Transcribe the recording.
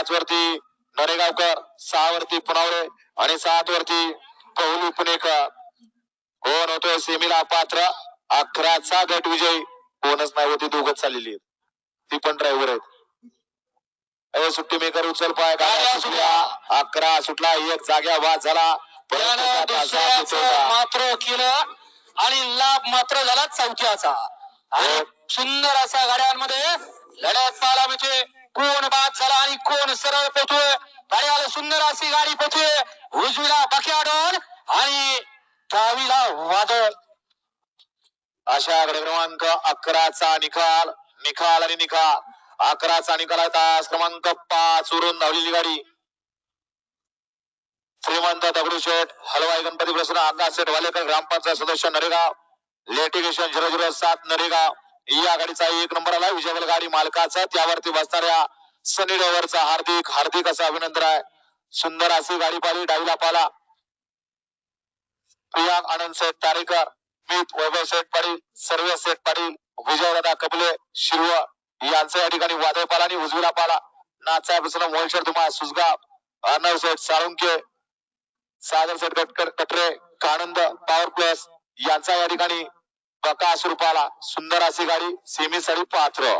5 वरती नरेगावकर, 6 वरती पुनावळे आणि 7 वरती कोहली पुणेकर. कोण होतोय सेमीला पात्र? 11चा गट विजय. कोणच नाही होती, दोघच चाललेली आहेत, ती पण ड्रायव्हर आहेत. सुट्टी मेकर उचल पाय, 11 सुटला, एक जाग्या वाद झाला, मात्र केलं आणि लाभ मात्र झाला चौथ्याचा. आणि सुंदर असा गाड्यांमध्ये लढत पाहायला मिळते. कोण बाद झाला आणि कोण सरळ पोहोचतोय. गाड्याला सुंदर अशी गाडी पोहोचते. उजवीला बक्याडोन आणि डावीला वादळ. अशा गड क्रमांक 11चा निकाल. निकाल आणि निकाल. 11चा निकाल आहे. तास क्रमांक 5 वरून धावलेली गाडी श्रीमंत दगडूशेठ हलवाई गणपती प्रसन्न आकाशशेठ वालेकर ग्रामपंचायत सदस्य नरेगाव लिटिगेशन 007 नरेगाव. या गाडीचा 1 नंबर आला. विजयबल गाडी मालकाचा, त्यावरती बसणाऱ्या सनी ड्रायव्हरचा हार्दिक हार्दिक असं अभिनंदन आहे. सुंदर अशी गाडी पाहिली. डावीला पाला प्रियांक आनंद सेठ तारेकर, मीत वैभव सेठ पाटील, सर्व सेठ पाटील, विजयदादा कपले शिरव यांचा या ठिकाणी वादळ पाला आणि उजवीला पाला नाचा बसणं मोलशेठ धुमा सुसगाव, अर्णव सेठ साळुंके, सागर सेठ कटरे, कानंद पॉवर प्लस यांचा या ठिकाणी बकासूर पाला. सुंदर अशी गाडी सेमी साठी पात्र.